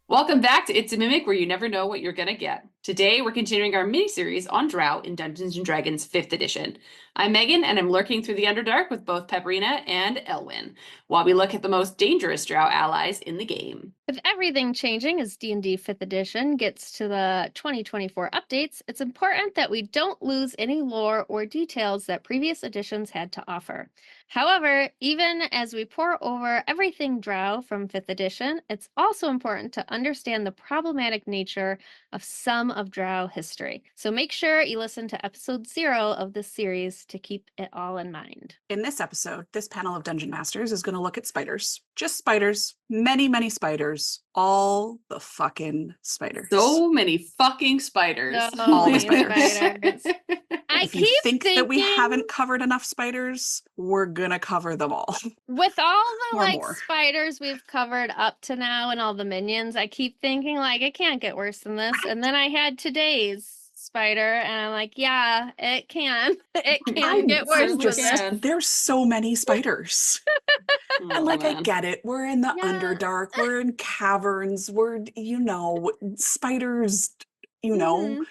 Welcome back to It's a Mimic, where you never know what you're gonna get. Today, we're continuing our mini-series on Drow in Dungeons & Dragons 5th edition. I'm Megan, and I'm lurking through the Underdark with both Pepperina and Ehlwyn, while we look at the most dangerous Drow allies in the game. With everything changing as D&D 5th edition gets to the 2024 updates, it's important that we don't lose any lore or details that previous editions had to offer. However, even as we pour over everything Drow from 5th edition, it's also important to understand the problematic nature of some of Drow history. So make sure you listen to episode 0 of this series to keep it all in mind. In this episode, this panel of Dungeon Masters is going to look at spiders. Just spiders. Many, many spiders. All the fucking spiders. So many fucking spiders. All the spiders. If you think that we haven't covered enough spiders, we're gonna cover them all. With all the more. spiders we've covered up to now and all the minions, I keep thinking it can't get worse than this. And then I had today's spider and I'm like, yeah, it can. It can get worse than this. There's so many spiders. And I get it. We're in the Underdark. We're in caverns. We're, spiders, Mm-hmm.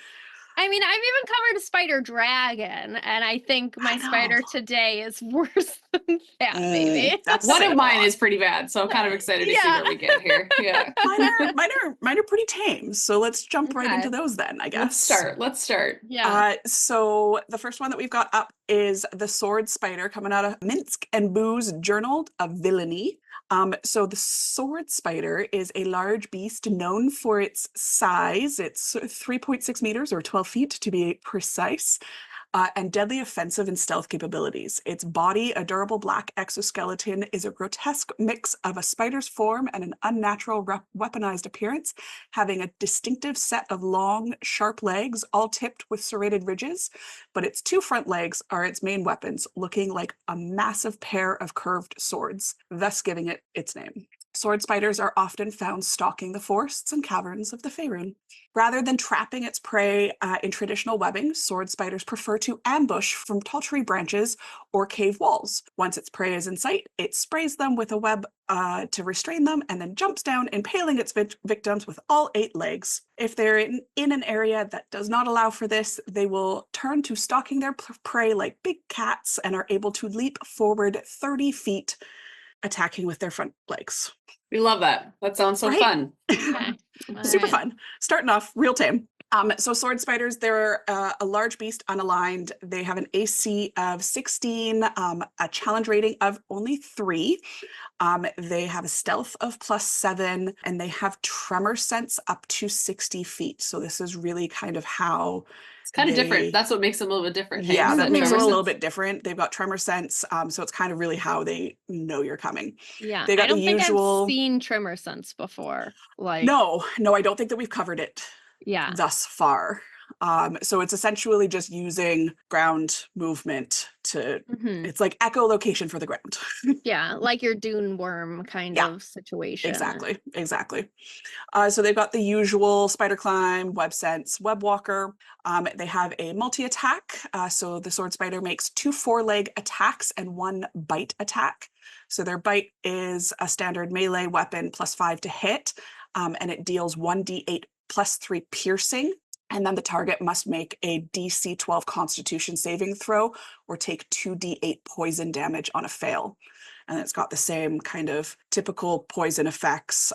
I mean, I've even covered a spider dragon, and I think my spider today is worse than that, baby. One of mine is pretty bad, so I'm kind of excited to see where we get here. Yeah. Mine are pretty tame, so let's jump right into those then, I guess. Let's start. Yeah. So the first one that we've got up is the Sword Spider, coming out of Minsk and Boo's Journal of Villainy. So the Sword Spider is a large beast known for its size. It's 3.6 meters or 12 feet to be precise, and deadly offensive and stealth capabilities. Its body, a durable black exoskeleton, is a grotesque mix of a spider's form and an unnatural weaponized appearance, having a distinctive set of long, sharp legs, all tipped with serrated ridges, but its two front legs are its main weapons, looking like a massive pair of curved swords, thus giving it its name. Sword spiders are often found stalking the forests and caverns of the Faerun. Rather than trapping its prey in traditional webbing, sword spiders prefer to ambush from tall tree branches or cave walls. Once its prey is in sight, it sprays them with a web to restrain them and then jumps down, impaling its victims with all 8 legs. If they're in an area that does not allow for this, they will turn to stalking their prey like big cats and are able to leap forward 30 feet, attacking with their front legs. We love that. That sounds so fun. Super fun. Starting off real tame. So sword spiders, they're a large beast unaligned. They have an AC of 16, a challenge rating of only 3. They have a stealth of +7, and they have tremor sense up to 60 feet. So this is really kind of how it's kind of different. That's what makes them a little bit different. Yeah, that makes them a little bit different. They've got tremor sense, so it's kind of really how they know you're coming. Yeah, they got I don't the think usual... I've seen tremor sense before. No, I don't think that we've covered it. Thus far. So it's essentially just using ground movement to, it's like echolocation for the ground. Yeah, like your dune worm kind of situation. Exactly. So they've got the usual spider climb, web sense, web walker. They have a multi-attack. So the sword spider makes 2 4-leg attacks and 1 bite attack. So their bite is a standard melee weapon +5 to hit, and it deals 1d8 +3 piercing, and then the target must make a DC 12 Constitution saving throw or take 2d8 poison damage on a fail. And it's got the same kind of typical poison effects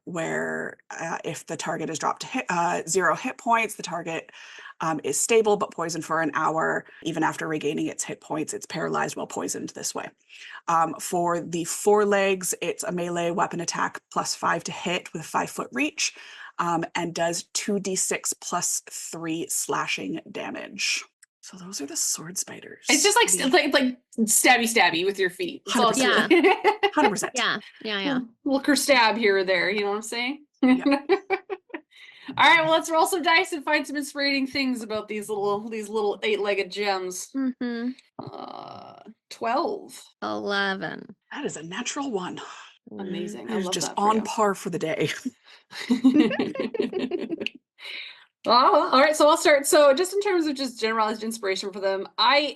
where if the target is dropped to 0 hit points, the target is stable but poisoned for an hour. Even after regaining its hit points, it's paralyzed while poisoned this way. For the 4 legs, it's a melee weapon attack +5 to hit with a 5-foot reach, and does 2d6 +3 slashing damage. So those are the sword spiders. It's just like stabby with your feet. 100%. 100%. Yeah. Look or stab here or there. You know what I'm saying? Yeah. All right, well, let's roll some dice and find some inspiring things about these little 8-legged gems. 12. 11. That is a natural one. Amazing. It I is love just that for on you. par for the day. Oh, all right, so I'll start. So just in terms of just generalized inspiration for them, I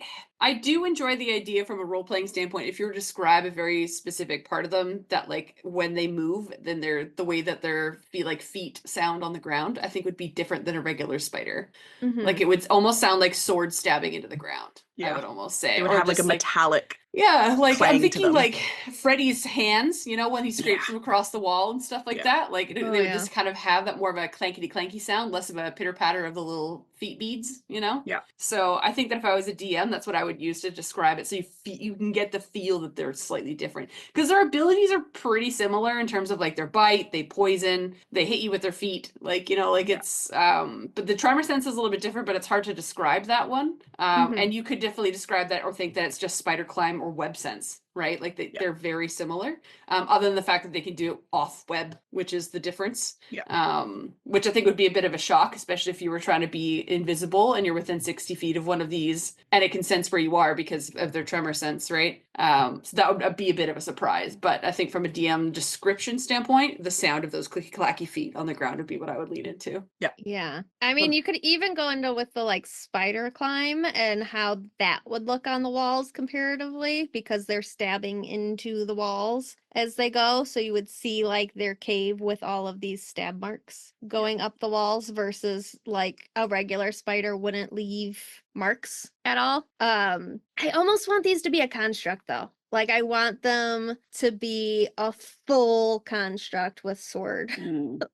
do enjoy the idea from a role-playing standpoint. If you were to describe a very specific part of them that like when they move, then the way that their feet sound on the ground, I think would be different than a regular spider. Like it would almost sound like sword stabbing into the ground. I would almost say. It would Or have like a just metallic. yeah, like I'm clang to thinking them. like Freddy's hands, you know, when he scrapes Yeah. them across the wall and stuff like Yeah. that. Like Oh, they would yeah. just kind of have that more of a clankety clanky sound, less of a pitter patter of the little feet beads, you know? Yeah. So I think that if I was a DM, that's what I would use to describe it. So you can get the feel that they're slightly different because their abilities are pretty similar in terms of like their bite, they poison, they hit you with their feet. Like, you know, like it's, but the tremor sense is a little bit different, but it's hard to describe that one. And you could definitely describe that or think that it's just spider climb or web sense, right? Like they're very similar, other than the fact that they can do it off web, which is the difference. Which I think would be a bit of a shock, especially if you were trying to be invisible and you're within 60 feet of one of these and it can sense where you are because of their tremor sense, right? So that would be a bit of a surprise. But I think from a DM description standpoint, the sound of those clicky clacky feet on the ground would be what I would lean into. Yeah. I mean, you could even go into with the like spider climb and how that would look on the walls comparatively because they're stabbing into the walls as they go. So you would see like their cave with all of these stab marks going up the walls versus like a regular spider wouldn't leave marks at all. I almost want these to be a construct though. Like I want them to be a full construct with sword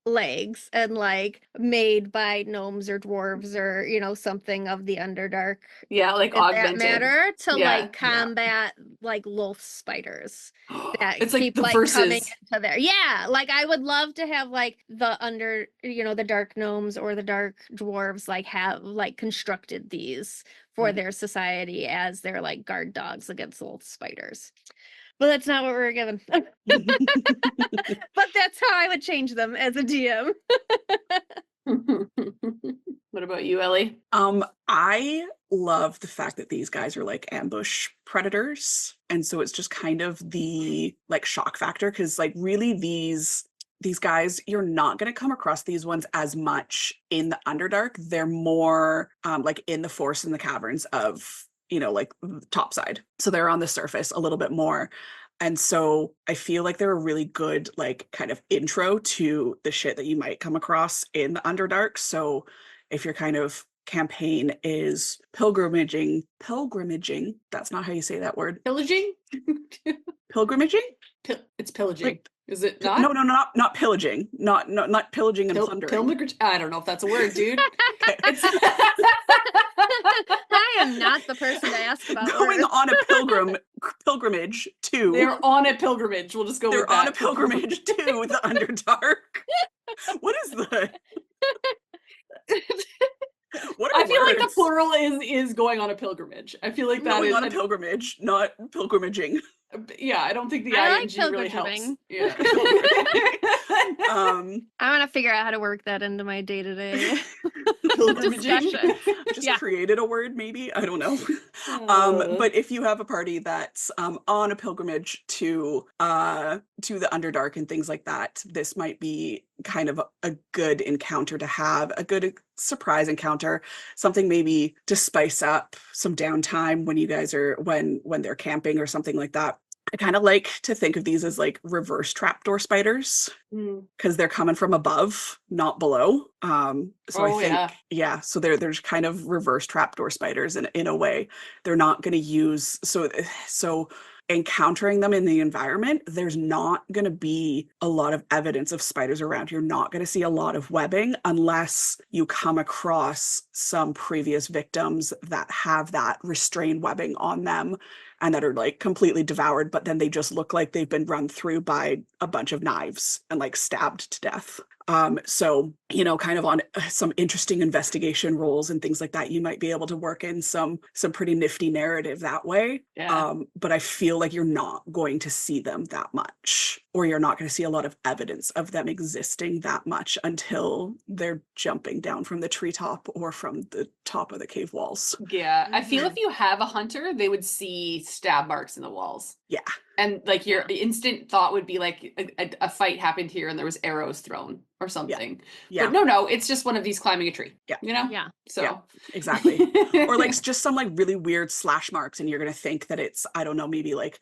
legs and like made by gnomes or dwarves or you know something of the Underdark. Yeah, like In that augmented. matter to Yeah. like combat like wolf spiders that It's like keep the like coming verses. into there. Yeah, like I would love to have like the dark gnomes or the dark dwarves like have like constructed these for their society as their like guard dogs against wolf spiders. But that's not what we were given. But that's how I would change them as a DM. What about you, Ellie? I love the fact that these guys are like ambush predators. And so it's just kind of the like shock factor because like really these guys, you're not going to come across these ones as much in the Underdark. They're more like in the forest and the caverns of, you know, like topside. So they're on the surface a little bit more. And so I feel like they're a really good like kind of intro to the shit that you might come across in the Underdark. So if your kind of campaign is pilgrimaging, that's not how you say that word. Pillaging? Pilgrimaging? It's pillaging. Like, is it not? No, not pillaging. Not pillaging and plundering. I don't know if that's a word, dude. I am not the person to ask about going words. on a pilgrimage to. They're on a pilgrimage. We'll just go with that. They're on a pilgrimage to the Underdark. What is the? What are I feel like the words? plural is going on a pilgrimage. I feel like that Going is on a pilgrimage, not pilgrimaging. Yeah, I don't think the I ing like really helps. pilgrimaging. Yeah. I want to figure out how to work that into my day-to-day Pilgrimaging. discussion. Just Yeah. created a word, maybe, I don't know. But if you have a party that's on a pilgrimage to the Underdark and things like that, this might be kind of a good encounter to have, a good surprise encounter, something maybe to spice up some downtime when you guys are when they're camping or something like that. I kind of like to think of these as like reverse trapdoor spiders because they're coming from above, not below. So I think, so there's kind of reverse trapdoor spiders in a way. They're not going to use, so encountering them in the environment, there's not going to be a lot of evidence of spiders around. You're not going to see a lot of webbing unless you come across some previous victims that have that restrained webbing on them and that are like completely devoured, but then they just look like they've been run through by a bunch of knives and like stabbed to death. So, you know, kind of on some interesting investigation roles and things like that, you might be able to work in some pretty nifty narrative that way. Yeah. But I feel like you're not going to see them that much or you're not going to see a lot of evidence of them existing that much until they're jumping down from the treetop or from the top of the cave walls. Yeah, I feel Mhm. if you have a hunter, they would see stab marks in the walls. Yeah. And like your instant thought would be like a fight happened here and there was arrows thrown or something. Yeah. But no, it's just one of these climbing a tree. Yeah. You know? Yeah. So Exactly. Or like just some like really weird slash marks, and you're going to think that it's, I don't know, maybe like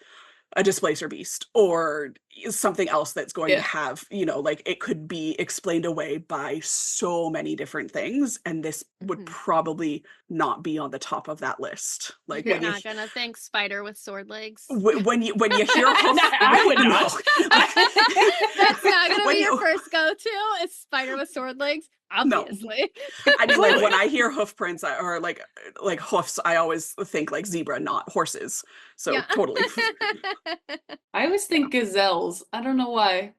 a displacer beast or something else that's going to have, you know, like it could be explained away by so many different things, and this would Mhm. probably not be on the top of that list. Like You're when you not gonna think spider with sword legs. when you hear hoof, I would not. That's not gonna When be your you- first go-to. Is spider with sword legs, No. obviously. I mean, like when I hear hoof prints or like hoofs, I always think like zebra, not horses. So Yeah. totally. I always think gazelles. I don't know why.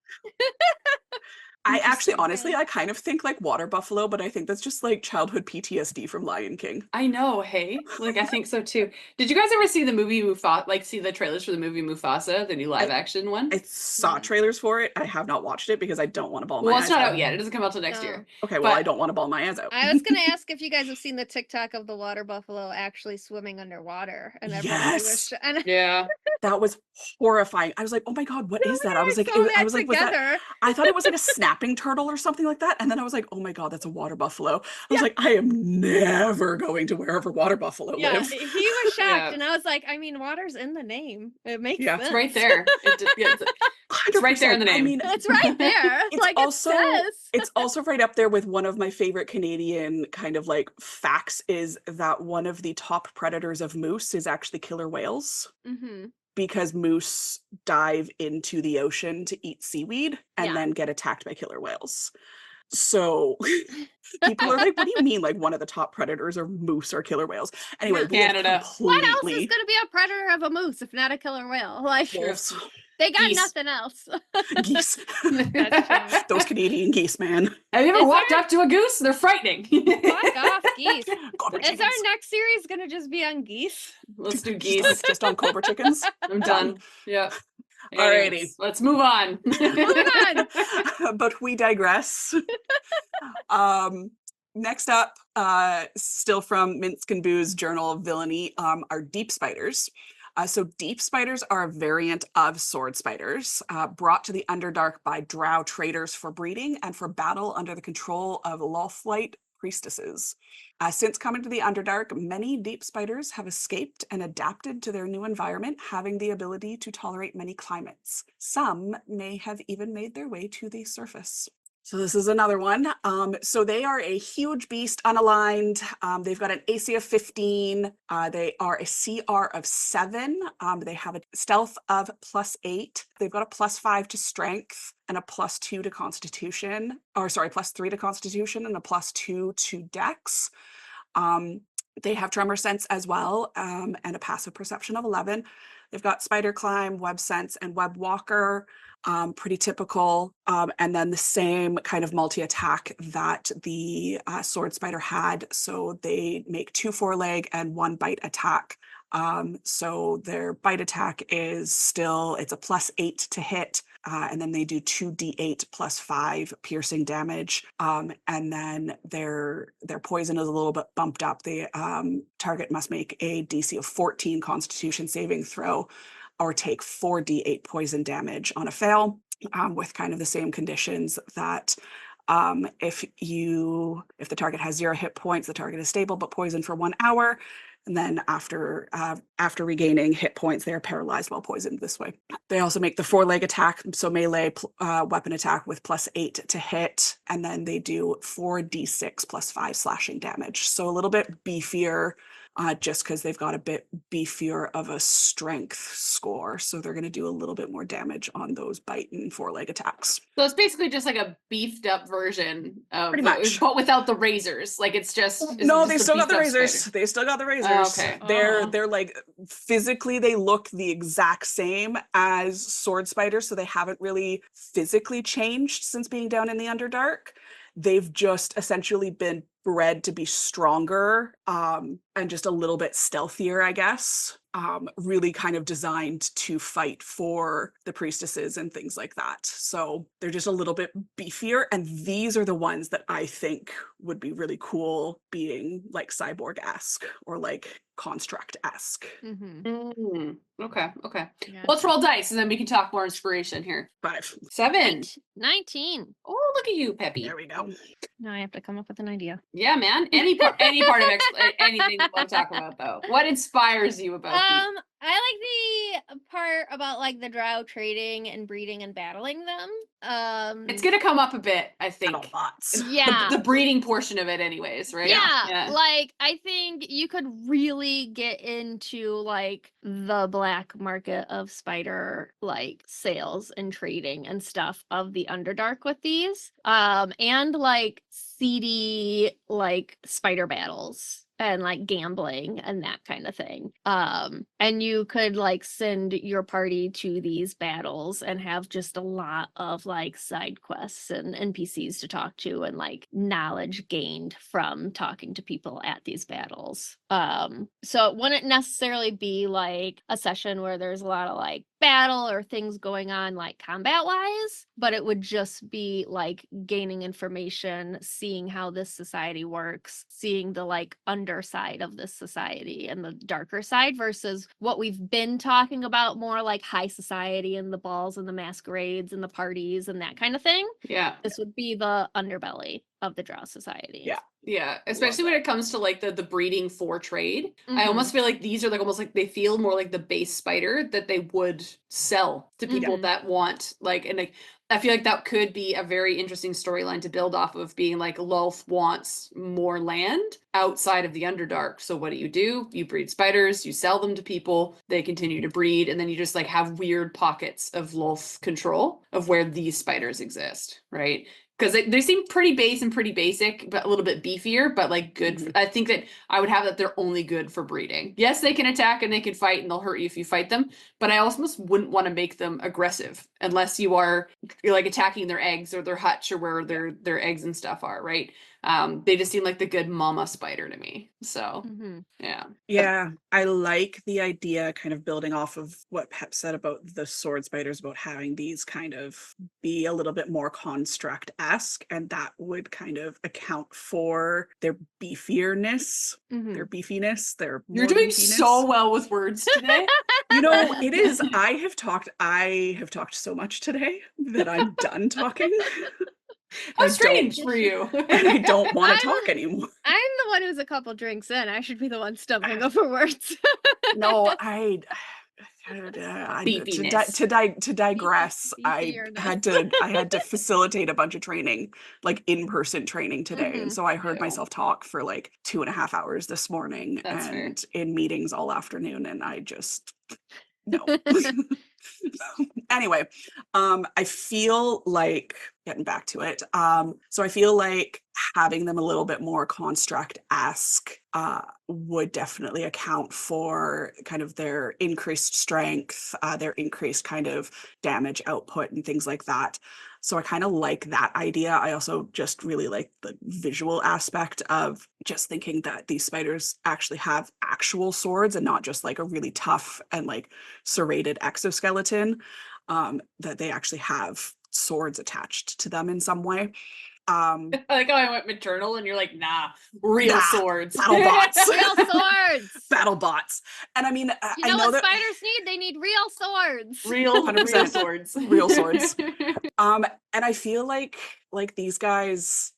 I actually, Interesting. honestly, I kind of think like water buffalo, but I think that's just like childhood PTSD from Lion King. I know, hey? Like I think so too. Did you guys ever see the movie Mufasa, like see the trailers for the movie Mufasa, the new live action one? I saw Yeah. trailers for it. I have not watched it because I don't want to ball my Well, eyes it's not out. out yet. It doesn't come out till next No. year. Okay, well, I but- don't want to ball my eyes out. I was gonna ask if you guys have seen the TikTok of the water buffalo actually swimming underwater, and everybody was, Yes. and Yeah. That was horrifying. I was like, oh my God, what is that? I was like, saw I was like, was that? together. I thought it was like a snapping turtle or something like that. And then I was like, oh my God, that's a water buffalo. I was like, I am never going to wherever water buffalo Yeah, live. he was shocked, Yeah. and I was like, I mean, water's in the name. It makes Yeah. sense. It's right there. It's right there in the 100%. I name. mean, It's right there. It's like also- it says. it's also right up there with one of my favorite Canadian kind of like facts is that one of the top predators of moose is actually killer whales, Mm-hmm. because moose dive into the ocean to eat seaweed and Yeah. then get attacked by killer whales. So people are like, what do you mean like one of the top predators are moose or killer whales? Anyway, Yeah. we have Canada. What else is completely gonna be a predator of a moose if not a killer whale? Like wolves, they got Geese. nothing else. geese. That's true. Those Canadian geese, man. Have you ever Is walked there- up to a goose? They're frightening. Fuck off, geese. Cobra Is our chickens. next series gonna just be on geese? Let's do Just geese. just on cobra chickens. I'm done. Yeah. Alrighty. Anyways, let's move on. But we digress. Next up, still from Minsk and Boo's Journal of Villainy, are deep spiders. So deep spiders are a variant of sword spiders, brought to the Underdark by Drow traders for breeding and for battle under the control of Lawflight priestesses. Since coming to the Underdark, many deep spiders have escaped and adapted to their new environment, having the ability to tolerate many climates. Some may have even made their way to the surface. So this is another one. So they are a huge beast, unaligned. They've got an AC of 15. They are a CR of 7. They have a stealth of +8. They've got a +5 to strength and a +2 to constitution, or sorry, +3 to constitution and a +2 to dex. They have tremor sense as well, and a passive perception of 11. They've got spider climb, web sense, and web walker. Pretty typical. And then the same kind of multi-attack that the sword spider had. So they make 2 foreleg and 1 bite attack. So their bite attack is still, it's a +8 to hit. And then they do 2d8 +5 piercing damage. And then their poison is a little bit bumped up. The target must make a DC of 14 Constitution saving throw, or take 4d8 poison damage on a fail, with kind of the same conditions that if the target has 0 hit points, the target is stable but poisoned for 1 hour. And then after regaining hit points, they are paralyzed while poisoned this way. They also make the foreleg attack, so melee weapon attack with +8 to hit, and then they do 4d6 +5 slashing damage. So a little bit beefier, just because they've got a bit beefier of a strength score. So they're going to do a little bit more damage on those bite and foreleg attacks. So it's basically just like a beefed up version of Pretty much. but without the razors. Like it's just No, they just a still got the beefed up razors. spider? They still got the razors. okay. They're like physically they look the exact same as sword spiders, so they haven't really physically changed since being down in the Underdark. They've just essentially been bred to be stronger, and just a little bit stealthier, I guess. Really kind of designed to fight for the priestesses and things like that. So they're just a little bit beefier. And these are the ones that I think would be really cool being like cyborg-esque or like construct-esque. Okay. Yeah. Let's roll dice and then we can talk more inspiration here. 5. 7. 19. Oh, look at you, Peppy. There we go. Now I have to come up with an idea. Yeah, man. Any part of anything you want to talk about, though. What inspires you about these? I like the part about like the Drow trading and breeding and battling them. It's gonna come up a bit, I think. BattleBots. Yeah. The breeding portion of it, anyways, right? Yeah, like I think you could really get into like the black market of spider like sales and trading and stuff of the Underdark with these. And like seedy like spider battles and like gambling and that kind of thing. And you could like send your party to these battles and have just a lot of like side quests and NPCs to talk to and like knowledge gained from talking to people at these battles. So it wouldn't necessarily be like a session where there's a lot of like battle or things going on like combat wise, but it would just be like gaining information, seeing how this society works, seeing the like underside of this society and the darker side versus what we've been talking about, more like high society and the balls and the masquerades and the parties and that kind of thing. Yeah. This would be the underbelly of the Drow society. Yeah. Yeah, especially when it comes to like the breeding for trade. I Mhm. almost feel like these are like almost like they feel more like the base spider that they would sell to people Mhm. that want like, and like I feel like that could be a very interesting storyline to build off of, being like Lolth wants more land outside of the Underdark. So what do? You breed spiders, you sell them to people, they continue to breed, and then you just like have weird pockets of Lolth control of where these spiders exist, right? Because they seem pretty base and pretty basic, but a little bit beefier, but like good. I think that I would have that they're only good for breeding. Yes, they can attack and they can fight and they'll hurt you if you fight them, but I almost wouldn't want to make them aggressive unless you're like attacking their eggs or their hutch or where their eggs and stuff are, right? They just seem like the good mama spider to me. So Mhm. yeah. Yeah, I like the idea, kind of building off of what Pep said about the sword spiders, about having these kind of be a little bit more construct-esque, and that would kind of account for their beefierness, their Mhm. beefiness, their You're more doing beefiness. so well with words today. You know, it is. I have talked so much today that I'm done talking. How I don't- strange for you. And I don't want to I'm- talk anymore. I'm the one who's a couple drinks in. I should be the one stumbling over words. No, Beepiness. to digress, I Beefierness. had to facilitate a bunch of training, like in-person training today. And Mhm. so I heard Ew. myself talk for like 2.5 hours this morning, That's fair. and in meetings all afternoon, and I just no. Anyway, I feel like, getting back to it, so I feel like having them a little bit more construct-esque would definitely account for kind of their increased strength, their increased kind of damage output and things like that. So I kind of like that idea. I also just really like the visual aspect of just thinking that these spiders actually have actual swords and not just like a really tough and like serrated exoskeleton, that they actually have swords attached to them in some way. I like how I went maternal and you're like, nah, real Nah, swords. BattleBots. Real swords. BattleBots. And I mean, You I know know what that spiders need? They need real swords. real 100%. swords. Real swords. And I feel like these guys,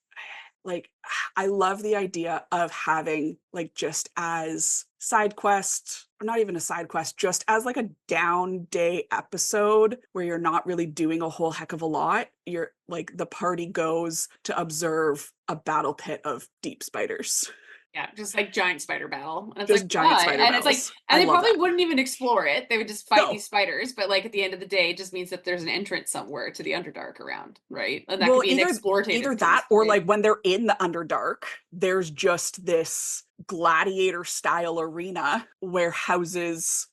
like, I love the idea of having like just as side quest, or not even a side quest, just as like a down day episode where you're not really doing a whole heck of a lot. You're like, the party goes to observe a battle pit of deep spiders. Yeah, just like giant spider battle. And it's Just like, giant why? spider And it's like, battles. and I they love probably that. wouldn't even explore it. They would just fight No. these spiders. But like at the end of the day, it just means that there's an entrance somewhere to the Underdark around, right? And that Well, could be an explorative either piece, that or right? like when they're in the Underdark, there's just this gladiator style arena where houses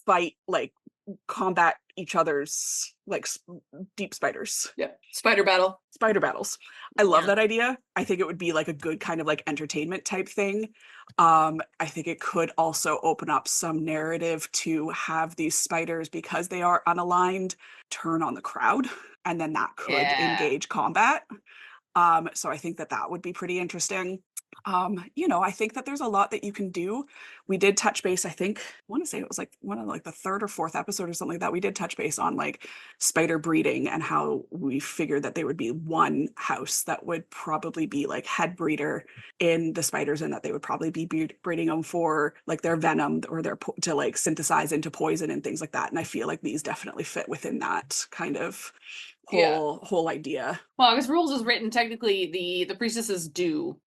fight like combat each other's like deep spiders. Yeah. Spider battle. Spider battles. I love Yeah. that idea. I think it would be like a good kind of like entertainment type thing. I think it could also open up some narrative to have these spiders, because they are unaligned, turn on the crowd, and then that could Yeah. engage combat. So I think that that would be pretty interesting. I think that there's a lot that you can do. We did touch base, I think, I want to say it was like one of like the third or fourth episode or something like that. We did touch base on like spider breeding and how we figured that there would be one house that would probably be like head breeder in the spiders, and that they would probably be breeding them for like their venom or their to like synthesize into poison and things like that. And I feel like these definitely fit within that kind of whole idea. Well, because rules is written, technically the priestesses do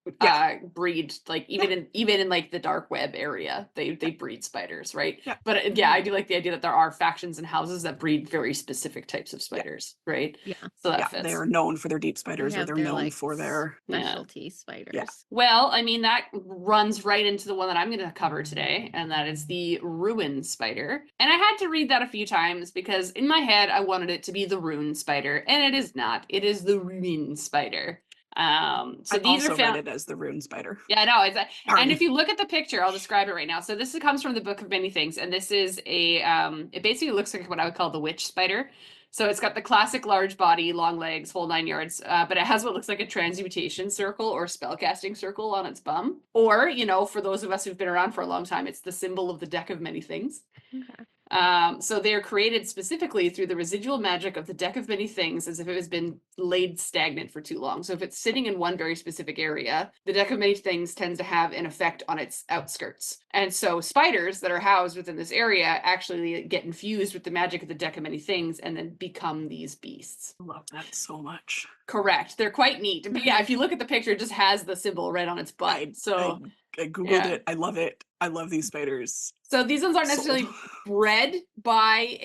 breed, like even in like the dark web area, they breed spiders, right? Yeah. But I do like the idea that there are factions and houses that breed very specific types of spiders, right? Yeah. So that fits. They are known for their deep spiders, or have they're their, known like, for their specialty spiders. Well, I mean, that runs right into the one that I'm going to cover today, and that is the Ruin Spider. And I had to read that a few times because in my head, I wanted it to be the Rune Spider, and it is not. It is the Ruin Spider. So I these also are found. read it as the Rune Spider. Yeah, no, it's and Pardon. if you look at the picture, I'll describe it right now. So this comes from the Book of Many Things, and this is a it basically looks like what I would call the witch spider. So it's got the classic large body, long legs, whole 9 yards, but it has what looks like a transmutation circle or spellcasting circle on its bum. Or, for those of us who've been around for a long time, it's the symbol of the Deck of Many Things. Okay. So they are created specifically through the residual magic of the Deck of Many Things, as if it has been laid stagnant for too long. So if it's sitting in one very specific area, the Deck of Many Things tends to have an effect on its outskirts. And so spiders that are housed within this area actually get infused with the magic of the Deck of Many Things and then become these beasts. I love that so much. Correct. They're quite neat. But yeah, if you look at the picture, it just has the symbol right on its butt. I Googled it. I love it. I love these spiders. So these ones aren't Sold. necessarily bred by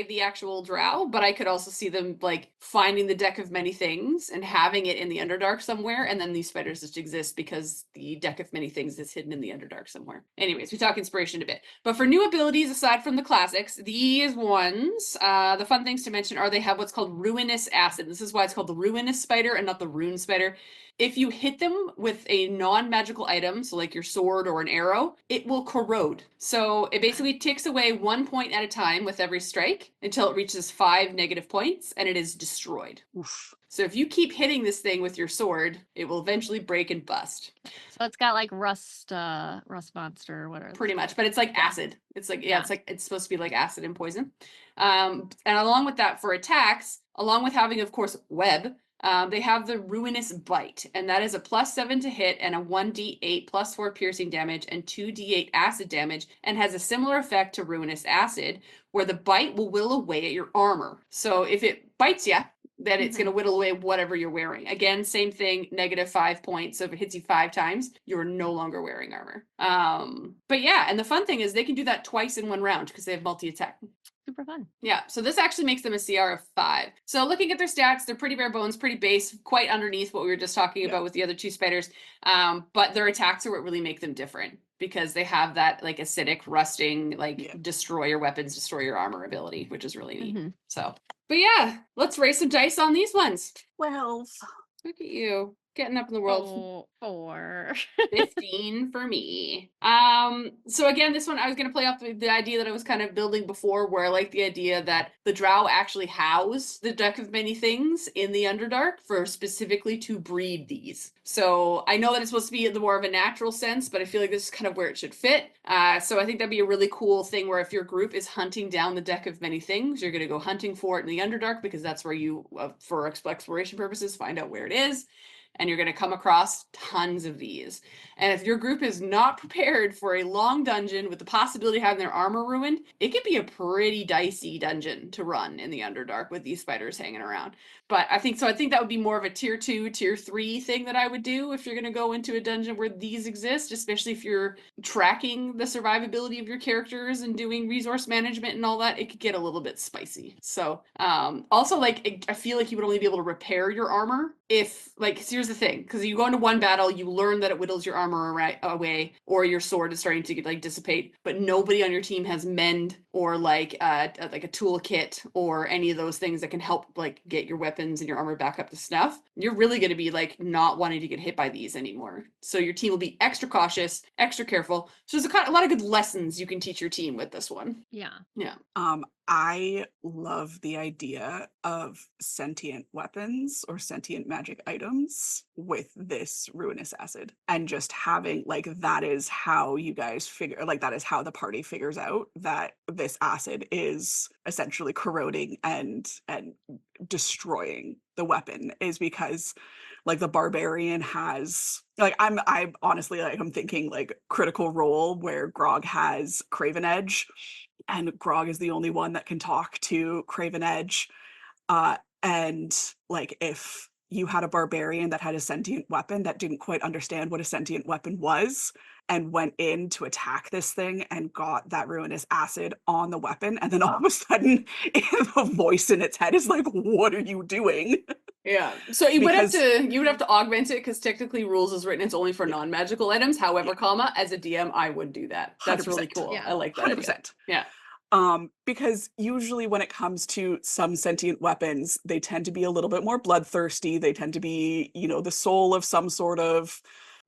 the actual Drow, but I could also see them like finding the Deck of Many Things and having it in the Underdark somewhere, and then these spiders just exist because the Deck of Many Things is hidden in the Underdark somewhere. Anyways, we talk inspiration a bit. But for new abilities, aside from the classics, these ones, the fun things to mention are they have what's called Ruinous Acid. This is why it's called the Ruinous Spider and not the Rune Spider. If you hit them with a non-magical item, so like your sword or an arrow, it will corrode. So it basically takes away 1 point at a time with every strike until it reaches 5 negative points, and it is destroyed. Oof. So if you keep hitting this thing with your sword, it will eventually break and bust. So it's got like rust monster or whatever. Pretty much, but it's like acid. It's like, it's supposed to be like acid and poison. And along with that, for attacks, along with having, of course, web, they have the Ruinous Bite, and that is a +7 to hit and a 1d8 +4 piercing damage and 2d8 acid damage, and has a similar effect to Ruinous Acid, where the bite will whittle away at your armor. So if it bites you, then it's going to whittle away whatever you're wearing. Again, same thing, -5 points. So if it hits you 5 times, you're no longer wearing armor. But yeah, and the fun thing is they can do that twice in one round because they have multi-attack. Super fun. Yeah, so this actually makes them a CR of 5. So looking at their stats, they're pretty bare bones, pretty base, quite underneath what we were just talking about with the other two spiders. But their attacks are what really make them different, because they have that like acidic, rusting, like destroy your weapons, destroy your armor ability, which is really neat. So, but yeah, let's raise some dice on these ones. 12. Look at you. Getting up in the world. 4. 15 for me. So again, this one I was going to play off the idea that I was kind of building before, where I like the idea that the Drow actually house the Deck of Many Things in the Underdark for specifically to breed these. So I know that it's supposed to be in the more of a natural sense, but I feel like this is kind of where it should fit. So I think that'd be a really cool thing where if your group is hunting down the Deck of Many Things, you're going to go hunting for it in the Underdark, because that's where you, for exploration purposes, find out where it is. And you're going to come across tons of these. And if your group is not prepared for a long dungeon with the possibility of having their armor ruined, it could be a pretty dicey dungeon to run in the Underdark with these spiders hanging around. But I think that would be more of a tier 2, tier 3 thing that I would do if you're going to go into a dungeon where these exist, especially if you're tracking the survivability of your characters and doing resource management and all that. It could get a little bit spicy. So also, like, I feel like you would only be able to repair your armor if, like, here's here's the thing, because you go into one battle, you learn that it whittles your armor away, or your sword is starting to like dissipate, but nobody on your team has mend or like a toolkit or any of those things that can help like get your weapons and your armor back up to snuff. You're really going to be like not wanting to get hit by these anymore. So your team will be extra cautious, extra careful. So there's a lot of good lessons you can teach your team with this one. Yeah. Yeah. I love the idea of sentient weapons or sentient magic items with this ruinous acid, and just having like that is how you guys figure, like that is how the party figures out that this acid is essentially corroding and destroying the weapon, is because like the barbarian has like I honestly like I'm thinking like Critical Role where Grog has Craven Edge, and Grog is the only one that can talk to Craven Edge. And like if you had a barbarian that had a sentient weapon that didn't quite understand what a sentient weapon was and went in to attack this thing and got that ruinous acid on the weapon, and then all of a sudden the voice in its head is like, what are you doing? Yeah. So you would have Because- to augment it, because technically rules is written it's only for non-magical items. However, as a DM, I would do that. That's really 100%. cool. Yeah. I like that. 100%. Yeah. Because usually when it comes to some sentient weapons, they tend to be a little bit more bloodthirsty. They tend to be, you know, the soul of some sort of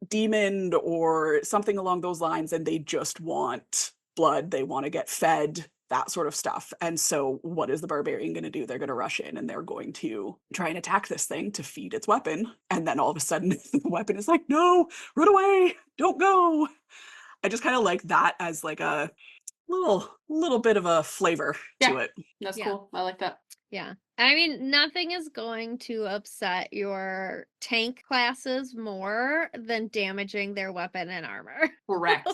demon or something along those lines, and they just want blood. They want to get fed, that sort of stuff. And so what is the barbarian going to do? They're going to rush in and they're going to try and attack this thing to feed its weapon. And then all of a sudden the weapon is like, no, run away, don't go. I just kind of like that as like a little bit of a flavor to it. That's Yeah. cool. I like that. Yeah. I mean, nothing is going to upset your tank classes more than damaging their weapon and armor. Correct.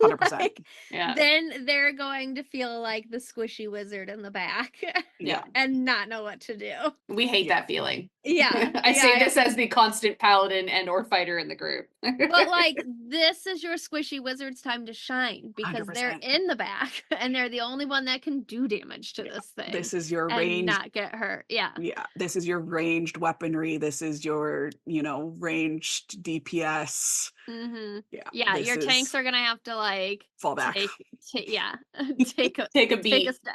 100%. Like, Yeah. then they're going to feel like the squishy wizard in the back Yeah. and not know what to do. We hate Yeah. that feeling. Yeah. I say yeah. this as the constant paladin and or fighter in the group. But like, this is your squishy wizard's time to shine, because they're 100%. in the back and they're the only one that can do damage to this thing. This is your and ranged not get hurt. Yeah. Yeah, this is your ranged weaponry. This is your, you know, ranged DPS. Mm-hmm. Yeah. Yeah, this your tanks is are gonna have to like fall back. take Take a take beat. a step.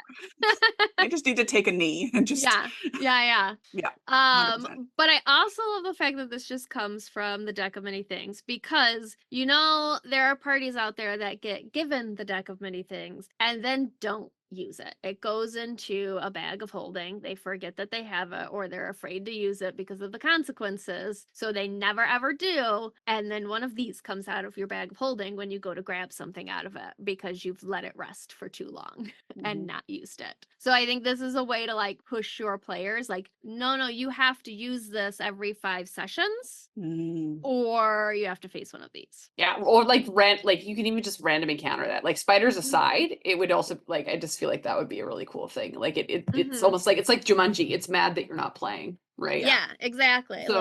They just need to take a knee and just Yeah. Yeah, 100%. But I also love the fact that this just comes from the deck of many things, because you know there are parties out there that get given the deck of many things and then don't use it. It goes into a bag of holding. They forget that they have it, or they're afraid to use it because of the consequences. So they never ever do. And then one of these comes out of your bag of holding when you go to grab something out of it because you've let it rest for too long and Mhm. not used it. So I think this is a way to like push your players like, no, you have to use this every 5 sessions Mm. or you have to face one of these. Yeah, or like you can even just random encounter that. Like spiders aside, it would also like I just feel like that would be a really cool thing. Like it's Mhm. almost like it's like Jumanji. It's mad that you're not playing, right? Yeah, exactly. So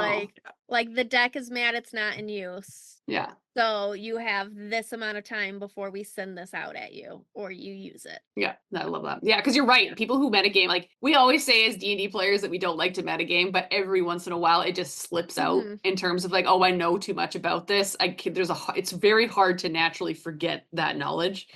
Like the deck is mad it's not in use. yeah. So you have this amount of time before we send this out at you or you use it. Yeah, I love that. Yeah, because you're right. People who metagame, like we always say as D&D players that we don't like to metagame, but every once in a while it just slips out Mhm. in terms of like, oh, I know too much about this. It's very hard to naturally forget that knowledge.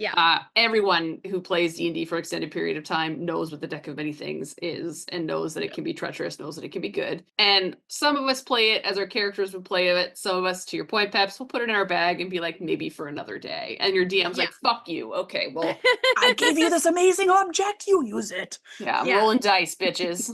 Yeah. Everyone who plays D&D for an extended period of time knows what the deck of many things is and knows that it can be treacherous, knows that it can be good. And some of us play it as our characters would play it. Some of us, to your point, Peps, will put it in our bag and be like, maybe for another day. And your DM's like, fuck you. Okay, well, I gave you this amazing object, you use it. yeah, I'm Yeah. rolling dice, bitches.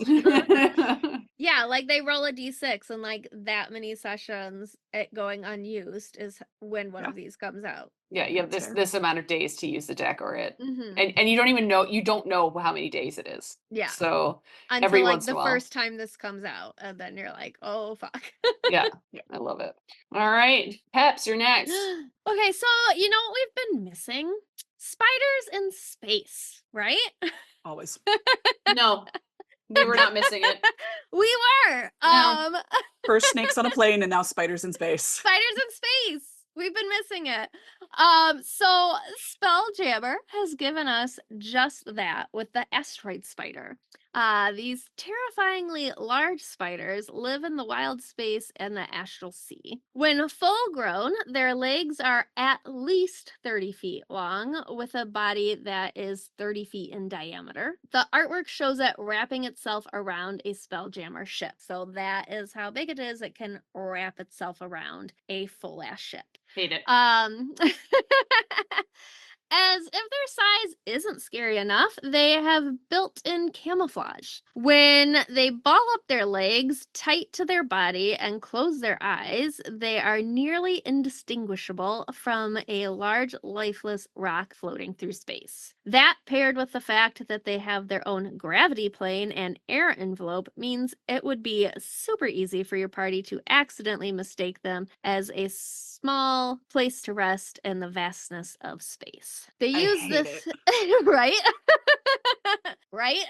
Yeah, like they roll a d6 and like that many sessions it going unused is when one Yeah. of these comes out. Yeah, you have That's fair. this amount of days to use the deck or it. Mhm. And you don't know how many days it is. Yeah. So Until every like once in the a while. first time this comes out and then you're like, "Oh fuck." Yeah, I love it. All right, Peps, you're next. Okay, so you know what we've been missing? Spiders in space, right? Always. No, we were not missing it. We were. No. First snakes on a plane and now spiders in space. Spiders in space. We've been missing it. So Spelljammer has given us just that with the Asteroid Spider. These terrifyingly large spiders live in the wild space and the astral sea. When full grown, their legs are at least 30 feet long, with a body that is 30 feet in diameter. The artwork shows it wrapping itself around a Spelljammer ship. So that is how big it is. It can wrap itself around a full ass ship. Hate it. As if their size isn't scary enough, they have built-in camouflage. When they ball up their legs tight to their body and close their eyes, they are nearly indistinguishable from a large, lifeless rock floating through space. That, paired with the fact that they have their own gravity plane and air envelope, means it would be super easy for your party to accidentally mistake them as a small place to rest in the vastness of space. They I use hate this, right? Right?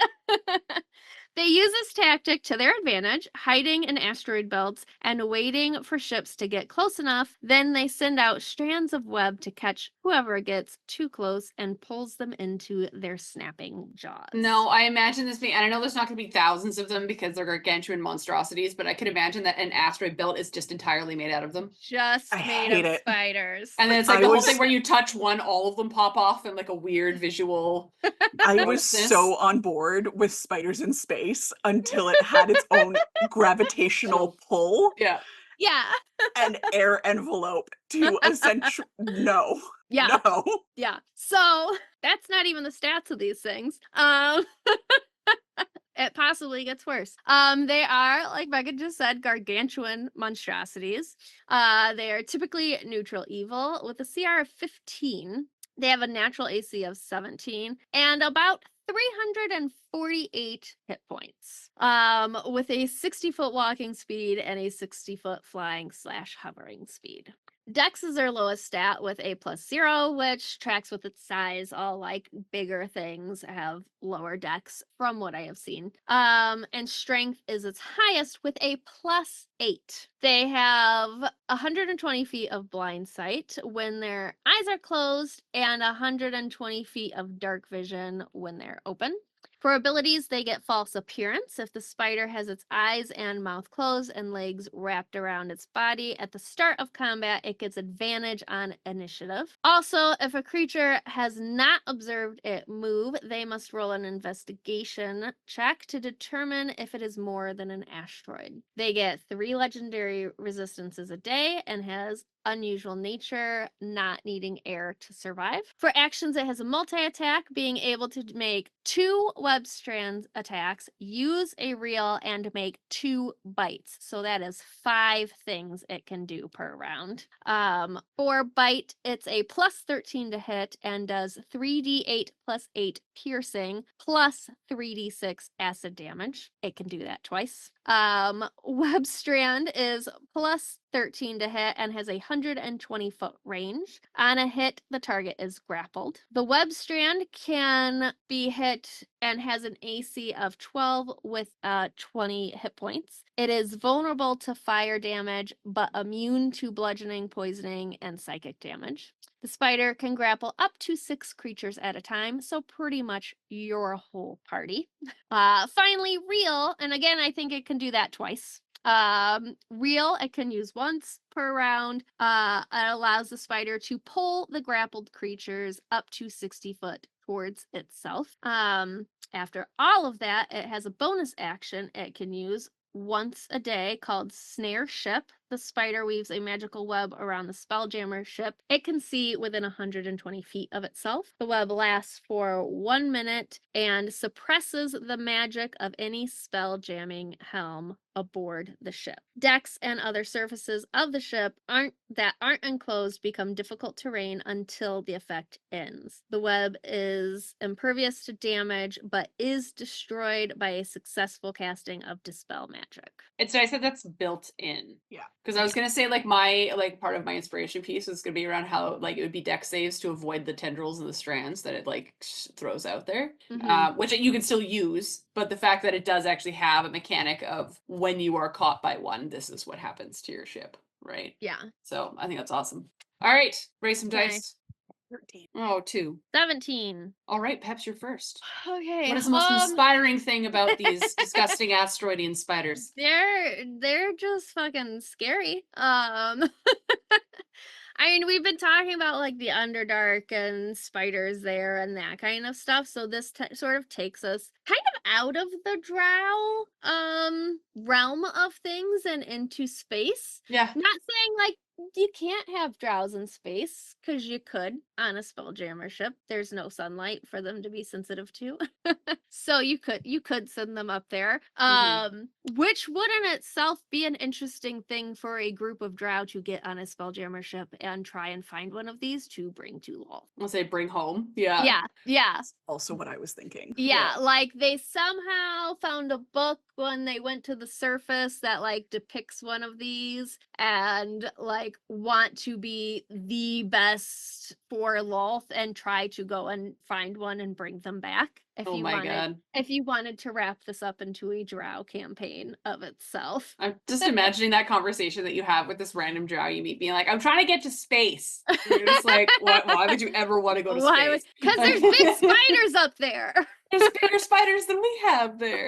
They use this tactic to their advantage, hiding in asteroid belts and waiting for ships to get close enough. Then they send out strands of web to catch whoever gets too close and pulls them into their snapping jaws. No, I imagine this being, and I know there's not going to be thousands of them because they're gargantuan monstrosities, but I could imagine that an asteroid belt is just entirely made out of them. Just I made hate of it. spiders. And then it's I like the whole was- thing where you touch one, all of them pop off in like a weird visual. I was grossness. so on board with spiders in space until it had its own gravitational pull Yeah. Yeah. and air envelope to essentially no. Yeah. No. Yeah. So that's not even the stats of these things. It possibly gets worse. They are, like Megan just said, gargantuan monstrosities. They are typically neutral evil with a CR of 15. They have a natural AC of 17 and about 348 hit points. With a 60-foot walking speed and a 60-foot flying / hovering speed. Dex is their lowest stat with a +0, which tracks with its size. All like bigger things have lower dex from what I have seen. And strength is its highest with a +8. They have 120 feet of blind sight when their eyes are closed and 120 feet of dark vision when they're open. For abilities, they get false appearance if the spider has its eyes and mouth closed and legs wrapped around its body. At the start of combat, it gets advantage on initiative. Also, if a creature has not observed it move, they must roll an investigation check to determine if it is more than an asteroid. They get 3 legendary resistances a day and has unusual nature, not needing air to survive. For actions, it has a multi-attack, being able to make 2 web strand attacks, use a reel, and make 2 bites. So that is 5 things it can do per round. For bite, it's a +13 to hit and does 3d8 +8 piercing plus 3d6 acid damage. It can do that twice. Web strand is +13 to hit and has a 120-foot range. On a hit, the target is grappled. The web strand can be hit and has an AC of 12 with 20 hit points. It is vulnerable to fire damage, but immune to bludgeoning, poisoning, and psychic damage. The spider can grapple up to 6 creatures at a time, so pretty much your whole party. Finally, reel, and again, I think it can do that twice. Reel, it can use once per round. It allows the spider to pull the grappled creatures up to 60 foot towards itself. After all of that, it has a bonus action it can use once a day called Snare Ship. The spider weaves a magical web around the Spelljammer ship. It can see within 120 feet of itself. The web lasts for 1 minute and suppresses the magic of any spell jamming helm aboard the ship. Decks and other surfaces of the ship aren't enclosed become difficult terrain until the effect ends. The web is impervious to damage, but is destroyed by a successful casting of Dispel magic. It's nice that that's built in. Yeah. Because I was gonna say like part of my inspiration piece was gonna be around how like it would be dex saves to avoid the tendrils and the strands that it like throws out there, which you can still use, but the fact that it does actually have a mechanic of when you are caught by one, this is what happens to your ship, right? Yeah. So I think that's awesome. All right, raise some Okay. dice. 13. Oh, 2. 17. All right, Peps, you're first. Okay. What is the most inspiring thing about these disgusting asteroidian spiders? They're just fucking scary. I mean, we've been talking about like the Underdark and spiders there and that kind of stuff. So this sort of takes us kind of out of the Drow realm of things and into space. Yeah. Not saying like you can't have Drows in space, because you could on a Spelljammer ship. There's no sunlight for them to be sensitive to. So you could send them up there. Which would in itself be an interesting thing for a group of Drow to get on a Spelljammer ship and try and find one of these to bring to Lol. I'll say bring home. Yeah. Yeah. That's also what I was thinking. Yeah, like they somehow found a book when they went to the surface that like depicts one of these and like want to be the best for Lolth and try to go and find one and bring them back. Oh my God. If you wanted to wrap this up into a Drow campaign of itself. I'm just imagining that conversation that you have with this random Drow you meet being like, I'm trying to get to space. And you're just like, what? Why would you ever want to go to space? Because there's big spiders up there. There's bigger spiders than we have there.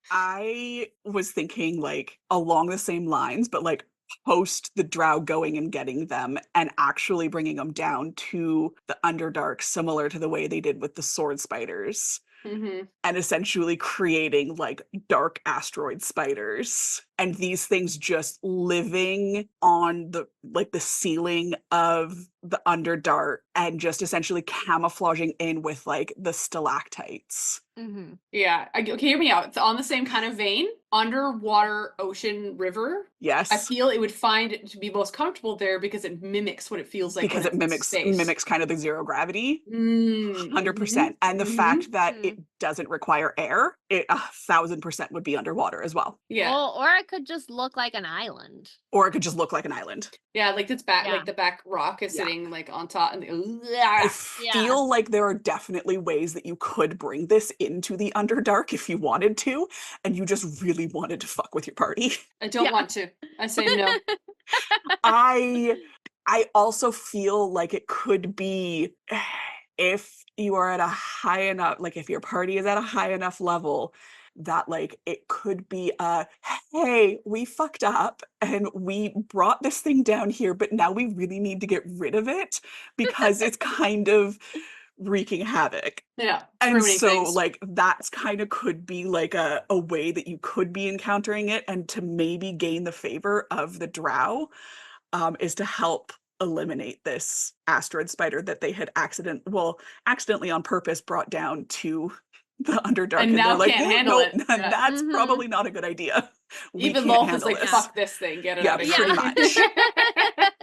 I was thinking like along the same lines, but like post the Drow going and getting them and actually bringing them down to the Underdark, similar to the way they did with the sword spiders. And essentially creating like dark asteroid spiders, and these things just living on the ceiling of the Underdark and just essentially camouflaging in with like the stalactites. Yeah. Okay, hear me out. It's on the same kind of vein. Underwater ocean river. Yes. I feel it would find it to be most comfortable there because it mimics what it feels like. Because when it it's in space. mimics kind of the zero gravity. 100%. Mm-hmm. And the fact that it doesn't require air, it 1,000% would be underwater as well. Yeah. Well, or it could just look like an island. Or it could just look like an island. Yeah, like its back, Yeah. like the back rock is sitting like on top. And I feel like there are definitely ways that you could bring this into the Underdark if you wanted to, and you just really wanted to fuck with your party. I don't want to. I say no. I also feel like it could be, if you are at a high enough, like if your party is at a high enough level, that like it could be hey, we fucked up and we brought this thing down here, but now we really need to get rid of it because it's kind of wreaking havoc. Yeah. And so things. like that's kind of could be like a way that you could be encountering it, and to maybe gain the favor of the Drow is to help eliminate this asteroid spider that they had accidentally on purpose brought down to the Underdark, and now they're like, can't handle it. Yeah. That's probably not a good idea. Even Lolth is like, fuck this thing, get it out of here. Pretty much.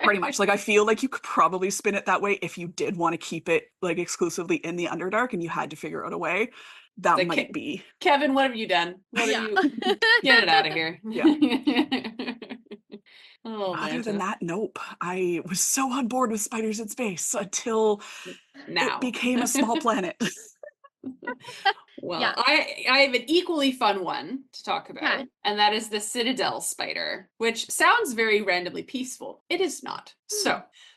Pretty much. Like I feel like you could probably spin it that way if you did want to keep it like exclusively in the Underdark and you had to figure out a way. That like, might be. Kevin, what have you done? What have you get it out of here? Yeah. Oh, other than that, nope. I was so on board with spiders in space until now it became a small planet. Well, Yeah. I have an equally fun one to talk about, Okay. and that is the Citadel Spider, which sounds very randomly peaceful. It is not.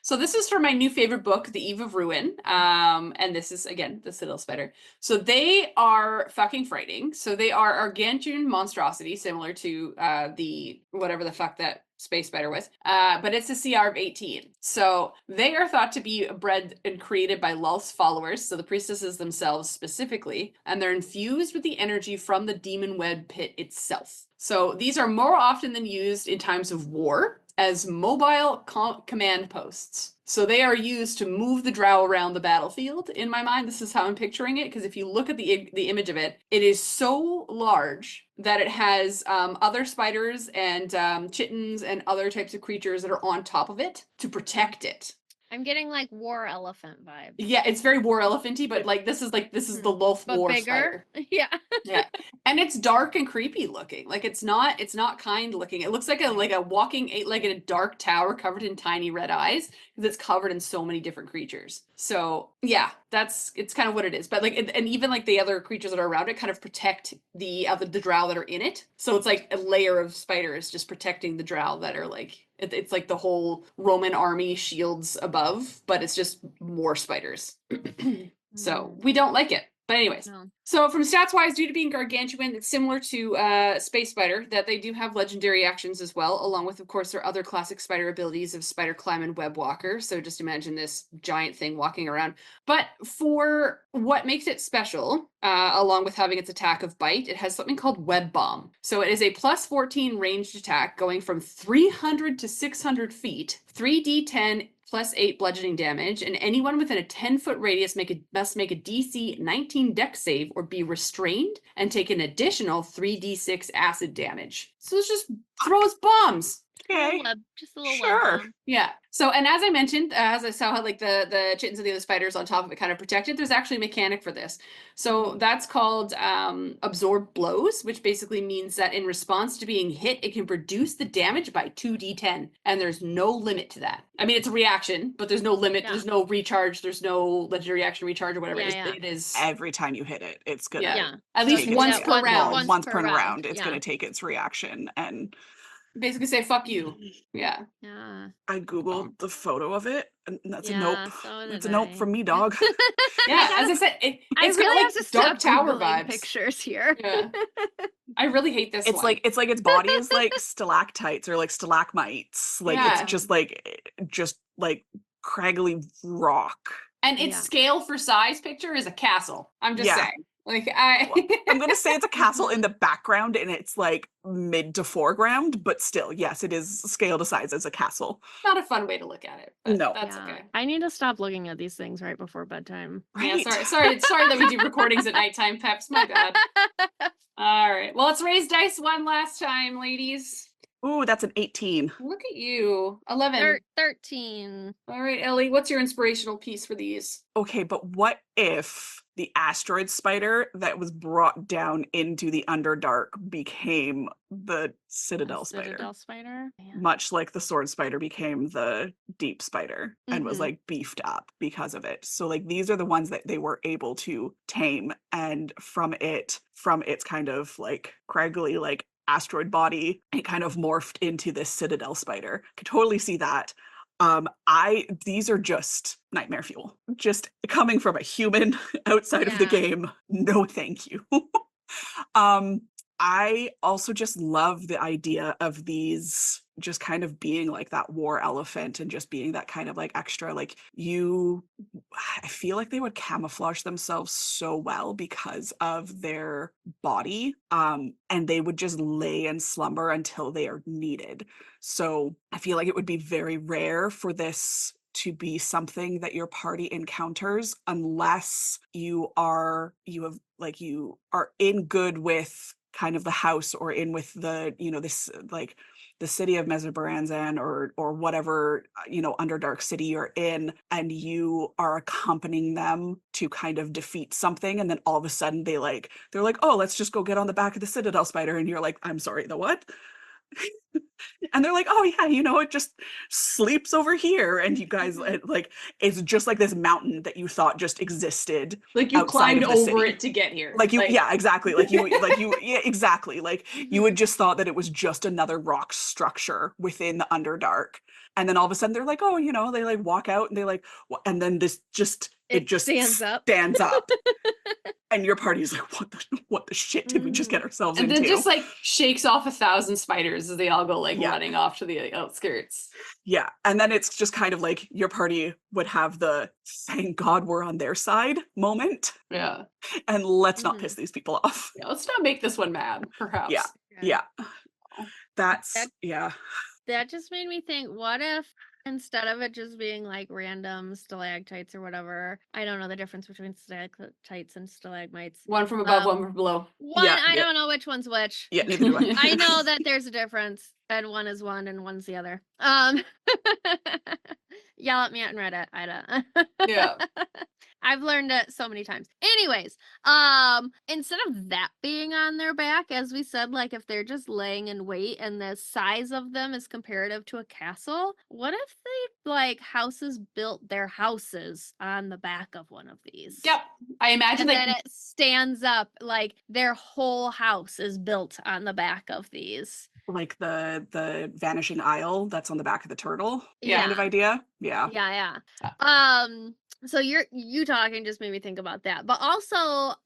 So this is from my new favorite book, The Eve of Ruin, and this is, again, the Citadel Spider. So they are fucking frightening. So they are gargantuan monstrosity, similar to the whatever the fuck that space spider was, but it's a CR of 18. So they are thought to be bred and created by Lolth's followers, so the priestesses themselves specifically, and they're infused with the energy from the demon web pit itself. So these are more often than used in times of war as mobile command posts. So they are used to move the Drow around the battlefield. In my mind, this is how I'm picturing it, because if you look at the image of it, it is so large that it has other spiders and chittens and other types of creatures that are on top of it to protect it. I'm getting like war elephant vibes. Yeah, it's very war elephanty, but like this is the Lolth But war bigger. spider. Yeah. Yeah, and it's dark and creepy looking. Like it's not kind looking. It looks like a walking like in a dark tower covered in tiny red eyes because it's covered in so many different creatures. So yeah, it's kind of what it is. But like, and even like the other creatures that are around it kind of protect the drow that are in it. So it's like a layer of spiders just protecting the drow that are like, it's like the whole Roman army shields above, but it's just more spiders. So we don't like it. But anyways, No. so from stats wise, due to being gargantuan, it's similar to Space Spider, that they do have legendary actions as well, along with, of course, their other classic spider abilities of Spider Climb and Web Walker. So just imagine this giant thing walking around. But for what makes it special, along with having its attack of Bite, it has something called Web Bomb. So it is a plus 14 ranged attack going from 300 to 600 feet, 3d10 plus 8 bludgeoning damage, and anyone within a 10-foot radius must make a DC 19 dex save or be restrained and take an additional 3d6 acid damage. So it just throws bombs. Okay. Just a little Sure. web bomb. Yeah. So, and as I mentioned, as I saw how like the chittens and the other spiders on top of it kind of protected, there's actually a mechanic for this. So that's called absorb blows, which basically means that in response to being hit, it can reduce the damage by 2d10, and there's no limit to that. I mean, it's a reaction, but there's no limit. Yeah. There's no recharge. There's no legendary action recharge or whatever it is. Yeah. It is Every time you hit it, it's gonna Yeah. Yeah. at least take its once reaction. per round. Well, once per round, it's yeah. gonna take its reaction. And Basically say fuck you. Yeah. Yeah. I googled the photo of it, and that's a nope. So That's did a nope I. from me, dog. Yeah. As I said, I it's really got have to like Dark stop Tower Googling vibes. pictures here. Yeah. I really hate this It's one. like its body is like stalactites or like stalagmites. Like Yeah. it's just like craggly rock. And its Yeah. scale for size picture is a castle. I'm just Yeah. saying. Like I'm gonna say it's a castle in the background and it's like mid to foreground, but still, yes, it is scale to size as a castle. not a fun way to look at it. But No. that's Yeah. okay. I need to stop looking at these things right before bedtime. Right? Yeah, sorry that we do recordings at nighttime, Peps. My bad. All right. Well, let's raise dice one last time, ladies. Ooh, that's an 18. Look at you. 11. 13. All right, Ellie, what's your inspirational piece for these? Okay, but what if the asteroid spider that was brought down into the Underdark became the Citadel Spider? Citadel Spider. Man. Much like the sword spider became the deep spider and was Mhm. like beefed up because of it. So like these are the ones that they were able to tame, and from its kind of like craggly like asteroid body, it kind of morphed into this Citadel Spider. Could totally see that. These are just nightmare fuel. Just coming from a human outside of the Yeah. game. No, thank you. I also just love the idea of these just kind of being like that war elephant and just being that kind of like extra, like I feel like they would camouflage themselves so well because of their body. And they would just lay and slumber until they are needed. So I feel like it would be very rare for this to be something that your party encounters unless you are in good with kind of the house or in with the, this like the city of Mesobaranzan or whatever, Underdark city you're in, and you are accompanying them to kind of defeat something, and then all of a sudden they're like, oh, let's just go get on the back of the Citadel Spider, and you're like, I'm sorry, the what? And they're like, oh yeah, it just sleeps over here, and you guys like it's just like this mountain that you thought just existed, Like you outside climbed of the over city. it to get here. Yeah, exactly, yeah, exactly, like you would just thought that it was just another rock structure within the Underdark, and then all of a sudden they're like, oh, they like walk out and they like and then this just it just stands up. And your party's like, what the shit did we just get ourselves And into? then just like shakes off 1,000 spiders as they all go like Yeah. running off to the outskirts. Yeah, and then it's just kind of like your party would have the thank God we're on their side moment, Yeah. and let's not Mhm. piss these people off. Yeah, let's not make this one mad, perhaps. Yeah. Yeah. That's That- yeah. That just made me think, what if instead of it just being like random stalactites or whatever, I don't know the difference between stalactites and stalagmites. One from above, one Um, from below. Yeah, I yeah. don't know which one's which. Yeah, neither do I. I know that there's a difference, and one is one and one's the other. Yell at me on Reddit, Ida. Yeah. I've learned it so many times. Anyways, instead of that being on their back, as we said, like if they're just laying in wait and the size of them is comparative to a castle, what if they like built their houses on the back of one of these? Yep. I imagine And like then it stands up, like their whole house is built on the back of these. Like the vanishing isle that's on the back of the turtle kind of Yeah. idea. Yeah. Yeah. Yeah. So you talking just made me think about that. But also,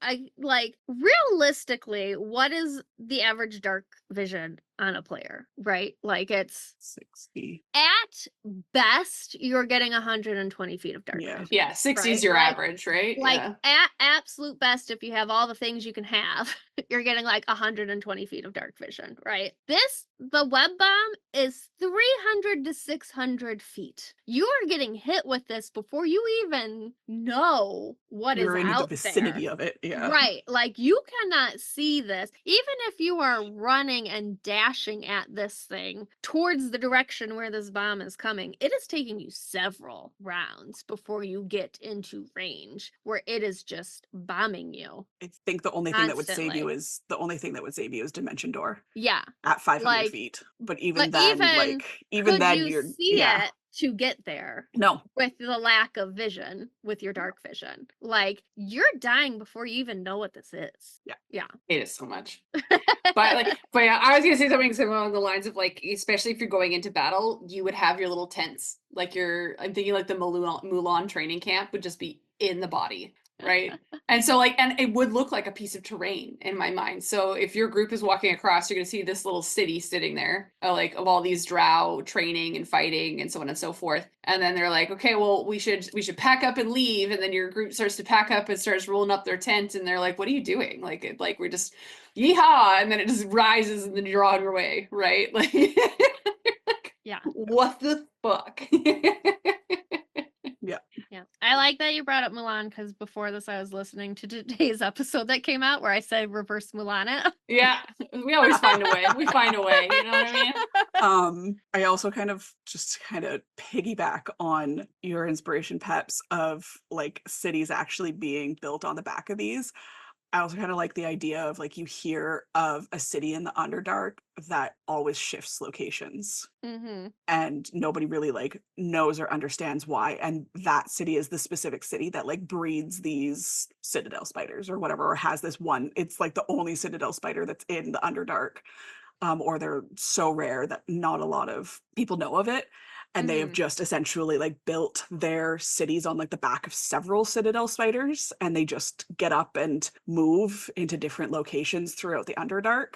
I like realistically, what is the average dark vision on a player, right? Like it's 60. at best you're getting 120 feet of dark Yeah. vision. Yeah, 60 is right? your Like- average, right? Like Yeah. at absolute best, if you have all the things you can have, you're getting like 120 feet of dark vision, right? The web bomb is 300 to 600 feet. You are getting hit with this before you even know what You're is in the out vicinity there. of it. Yeah. Right. Like you cannot see this. Even if you are running and dashing at this thing towards the direction where this bomb is coming, it is taking you several rounds before you get into range where it is just bombing you. I think the only thing that would save you Constantly. is Dimension Door Yeah. at 500 Like, feet. But even But then, even like even could then, you you're see it to get there No, with the lack of vision with your dark vision? Like you're dying before you even know what this is. Yeah. Hate it so much. But yeah, I was gonna say something similar along the lines of like, especially if you're going into battle, you would have your little tents. Like I'm thinking like the Mulan training camp would just be in the body, right? And so like, and it would look like a piece of terrain in my mind. So if your group is walking across, you're gonna see this little city sitting there, like of all these drow training and fighting and so on and so forth. And then they're like, okay, well, we should pack up and leave. And then your group starts to pack up and starts rolling up their tent, and they're like, what are you doing? Like we're just yeehaw, and then it just rises and then you're on your way, right? Like Yeah. what the fuck? Yeah. I like that you brought up Mulan because before this I was listening to today's episode that came out where I said reverse Mulan it. Yeah, we always find a way. We find a way, you know what I mean? I also kind of piggyback on your inspiration, Peps, of like cities actually being built on the back of these. I also kind of like the idea of like you hear of a city in the Underdark that always shifts locations Mm-hmm. and nobody really like knows or understands why. And that city is the specific city that like breeds these Citadel spiders or whatever, or has this one. It's like the only Citadel spider that's in the Underdark. Or they're so rare that not a lot of people know of it. And they have just essentially like built their cities on like the back of several Citadel spiders, and they just get up and move into different locations throughout the Underdark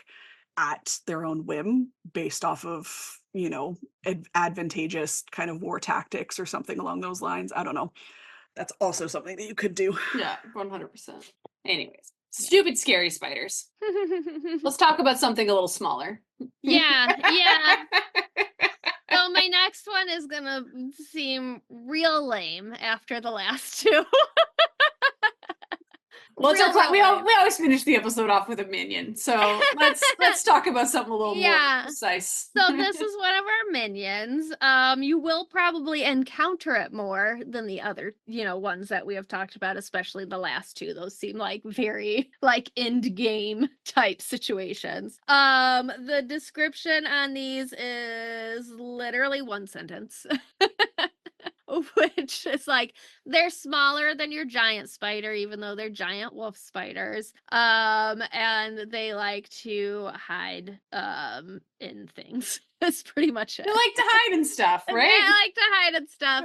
at their own whim based off of, you know, advantageous kind of war tactics or something along those lines. I don't know. That's also something that you could do. Yeah, 100%. Anyways, stupid scary spiders. Let's talk about something a little smaller. Yeah. So my next one is gonna seem real lame after the last two. Well, it's our Real we lame. always finish the episode off with a minion, so let's talk about something a little more precise. So this is one of our minions. You will probably encounter it more than the other, ones that we have talked about, especially the last two. Those seem like very like end game type situations. The description on these is literally one sentence. Which is like they're smaller than your giant spider, even though they're giant wolf spiders. And they like to hide in things. That's pretty much it. They like to hide and stuff, right? They like to hide and stuff.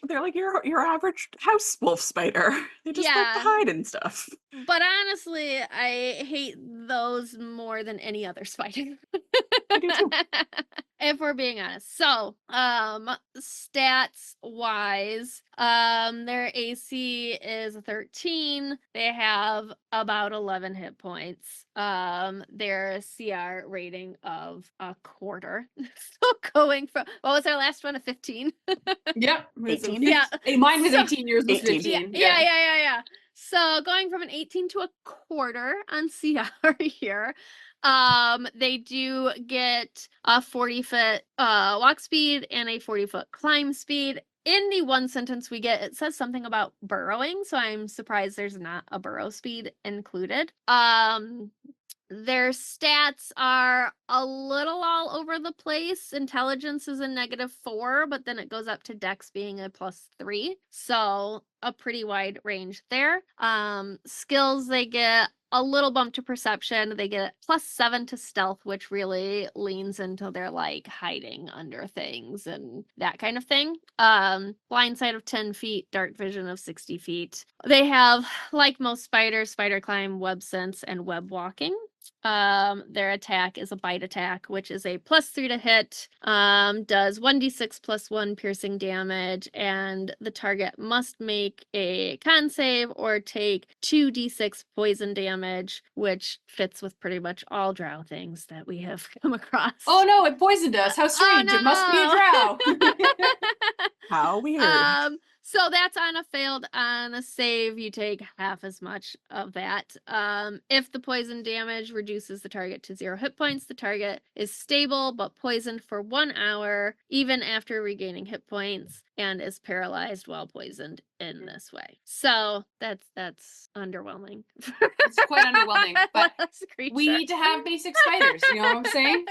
They're like your average house wolf spider. They just like to hide and stuff. But honestly, I hate those more than any other spider. I do too. If we're being honest. So, stats wise, their AC is 13. They have about 11 hit points. Their CR rating of a quarter. So going from, what was our last one? A 15? Yep. 18? Yeah. Mine was So- 18, yours was 18. 15. Yeah. So going from an 18 to a quarter on CR here. They do get a 40-foot walk speed and a 40-foot climb speed. in the one sentence we get, it says something about burrowing, so I'm surprised there's not a burrow speed included. Their stats are a little all over the place. Intelligence is a -4, but then it goes up to Dex being a +3. So a pretty wide range there. Skills, they get a little bump to perception. They get +7 to stealth, which really leans into their like hiding under things and that kind of thing. Blind sight of 10 feet, dark vision of 60 feet. They have, like most spiders, spider climb, web sense, and web walking. Their attack is a bite attack, which is a +3 to hit, does 1d6 +1 piercing damage, and the target must make a con save or take 2d6 poison damage, which fits with pretty much all drow things that we have come across. Oh no, it poisoned us. How strange. It must be a drow. How weird. So that's on a failed. On a save, you take half as much of that. If the poison damage reduces the target to 0 hit points, the target is stable but poisoned for 1 hour, even after regaining hit points, and is paralyzed while poisoned in this way. So that's underwhelming. It's quite underwhelming, but Less creature. we need to have basic spiders. You know what I'm saying?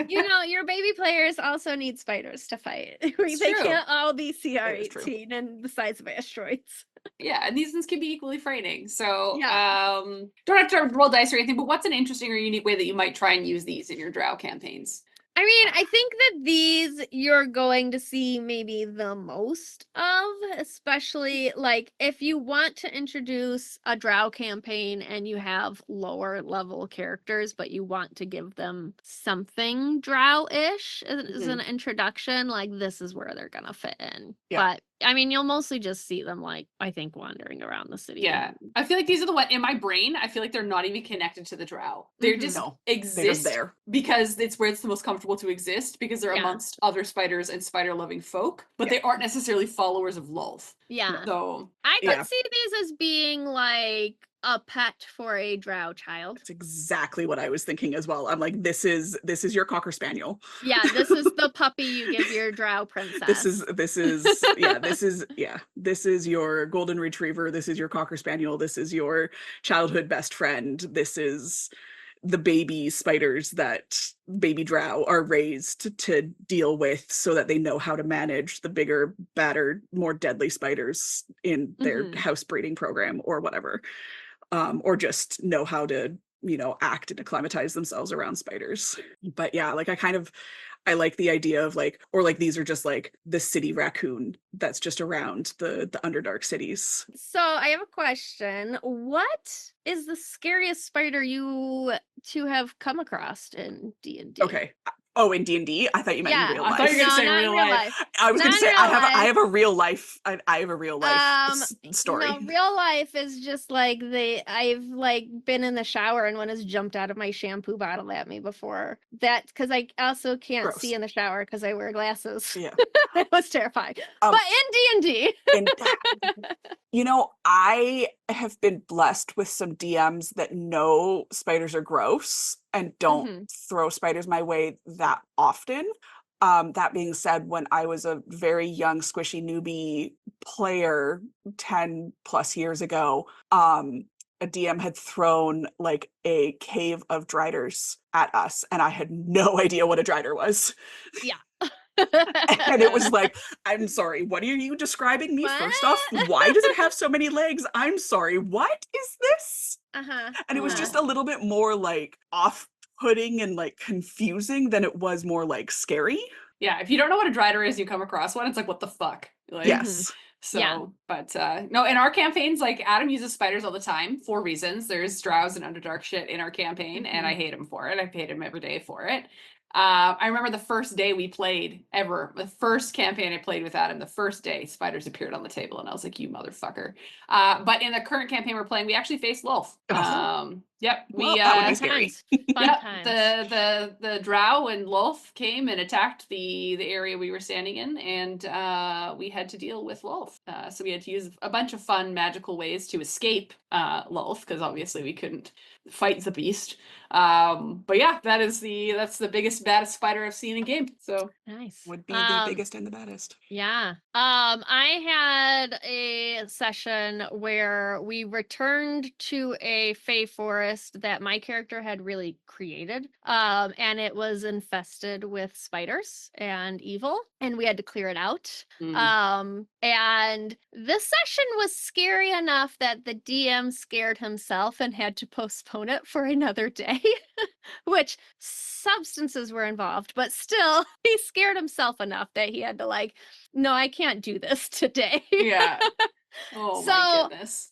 You know, your baby players also need spiders to fight. They true. can't all be is true. CR18 and the size of asteroids. Yeah, and these ones can be equally frightening. So, Yeah. don't have to roll dice or anything, but what's an interesting or unique way that you might try and use these in your drow campaigns? I mean, I think that these you're going to see maybe the most of, especially like if you want to introduce a drow campaign and you have lower level characters, but you want to give them something drow-ish as an introduction, like this is where they're gonna fit in. Yeah. But I mean, you'll mostly just see them like, I think, wandering around the city. Yeah, I feel like these are the one in my brain. I feel like they're not even connected to the drow. They're just No, they're just exist there. because it's where it's the most comfortable to exist because they're Yeah. amongst other spiders and spider-loving folk, but they aren't necessarily followers of Lolth. Yeah. So I could Yeah. see these as being like a pet for a drow child. That's exactly what I was thinking as well. I'm like, this is your Cocker Spaniel. Yeah, this is the puppy you give your drow princess. This is your golden retriever. This is your Cocker Spaniel. This is your childhood best friend. This is the baby spiders that baby drow are raised to deal with so that they know how to manage the bigger, badder, more deadly spiders in their house breeding program or whatever. Or just know how to, act and acclimatize themselves around spiders. But yeah, like I like the idea of like, or like these are just like the city raccoon that's just around the Underdark cities. So I have a question. What is the scariest spider you two have come across in D&D? Okay. Oh, in D&D? I thought you meant in real life. I thought you were gonna say not in real life. I was Not gonna in say real I have life. a real life. I have a real life story. No, real life is just like I've like been in the shower and one has jumped out of my shampoo bottle at me before. That because I also can't Gross. see in the shower because I wear glasses. Yeah. That was terrifying. Um, But in D&D. And I have been blessed with some DMs that know spiders are gross and don't throw spiders my way that often. That being said, when I was a very young squishy newbie player 10 plus years ago, a DM had thrown like a cave of driders at us and I had no idea what a drider was. Yeah. And it was like, I'm sorry, what are you describing me? First off, why does it have so many legs? I'm sorry, what is this? And it was just a little bit more like off-putting and like confusing than it was more like scary. Yeah, if you don't know what a drider is, you come across one, it's like, what the fuck? Like, Yes. So, Yeah. but no, in our campaigns, like Adam uses spiders all the time for reasons. There's drows and underdark shit in our campaign, and I hate him for it. I hate him every day for it. I remember the first day we played ever, the first campaign I played with Adam, the first day spiders appeared on the table and I was like, you motherfucker. But in the current campaign we're playing, we actually faced Lolth. Yep. Well, that would be scary. Fun times. The drow and Lolth came and attacked the area we were standing in, and we had to deal with Lolth. So we had to use a bunch of fun magical ways to escape Lolth, because obviously we couldn't fight the beast. But yeah, that's the biggest baddest spider I've seen in game. So Nice. Would be the biggest and the baddest. Yeah. I had a session where we returned to a Fey forest that my character had really created. And it was infested with spiders and evil, and we had to clear it out. And this session was scary enough that the DM scared himself and had to postpone it for another day, which substances were involved, but still he scared himself enough that he had to like, no, I can't do this today. yeah. Oh my goodness.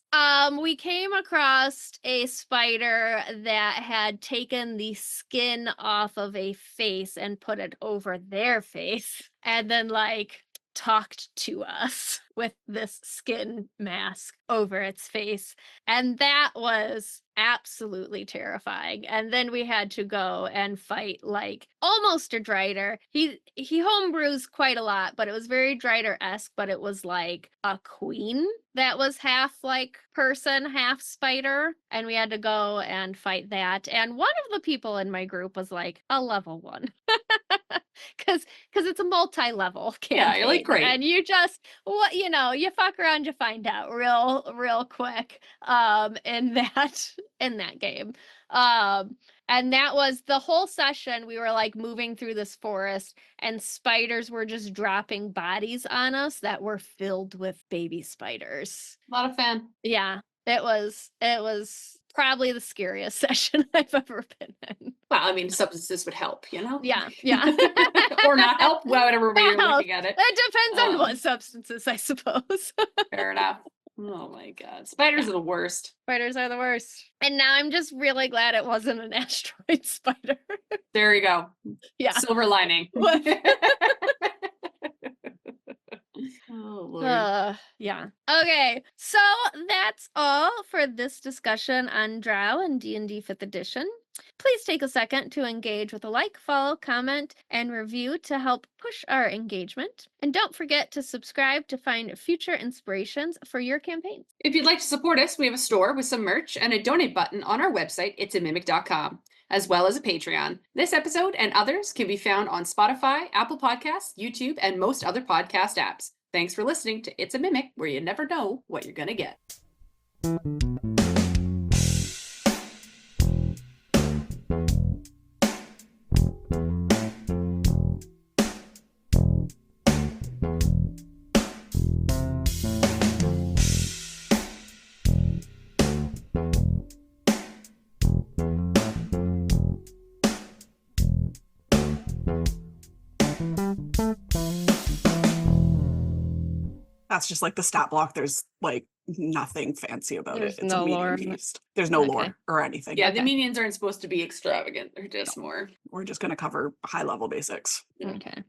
We came across a spider that had taken the skin off of a face and put it over their face, and then like talked to us with this skin mask over its face, and that was absolutely terrifying. And then we had to go and fight like almost a Drider. He homebrews quite a lot, but it was very Drider-esque, but it was like a queen that was half like person, half spider, and we had to go and fight that. And one of the people in my group was like a level 1. Because it's a multi-level campaign. Yeah, you're like, great. And you just, what you know, you fuck around, you find out real quick in that game. And that was the whole session. We were like moving through this forest, and spiders were just dropping bodies on us that were filled with baby spiders. Not a fan. Yeah, it was probably the scariest session I've ever been in. Well, I mean, substances would help, you know? Yeah. Or not help, whatever way you're Help. looking at it. It depends on what substances, I suppose. Fair enough. Oh my god. Spiders are the worst. Spiders are the worst. And now I'm just really glad it wasn't an asteroid spider. There you go. Yeah. Silver lining. What? Oh Lord. Yeah. Okay, so that's all for this discussion on Drow and D&D 5th edition. Please take a second to engage with a like, follow, comment, and review to help push our engagement. And don't forget to subscribe to find future inspirations for your campaigns. If you'd like to support us, we have a store with some merch and a donate button on our website, itsamimic.com, as well as a Patreon. This episode and others can be found on Spotify, Apple Podcasts, YouTube, and most other podcast apps. Thanks for listening to It's a Mimic, where you never know what you're gonna get. That's just like the stat block. There's like nothing fancy about There's it. It's no a medium lore. beast. There's no Okay. lore or anything. Yeah, Okay. the minions aren't supposed to be extravagant. They're just more. We're just going to cover high level basics. Okay.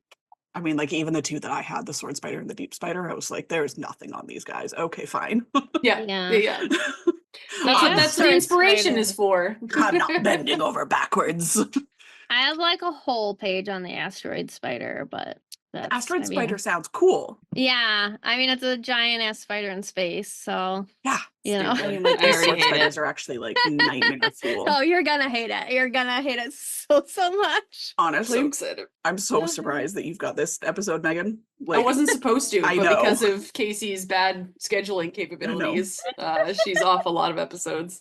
I mean, like even the two that I had, the sword spider and the deep spider, I was like, there's nothing on these guys. Okay, fine. Yeah. Yeah. Yeah. That's what Yeah. that's the Sword inspiration spider. is for. I'm not bending over backwards. I have like a whole page on the asteroid spider, but that's, Asteroid I mean, spider sounds cool. Yeah, I mean, it's a giant ass spider in space, so Yeah. you know. Stupid. I mean, like I these already sword hate spiders it. are actually like nightmare fuel. Oh, you're gonna hate it. You're gonna hate it so much. Honestly, So excited. I'm so Yeah. surprised that you've got this episode, Megan. I wasn't supposed to, I but know. because of Casey's bad scheduling capabilities, she's off a lot of episodes.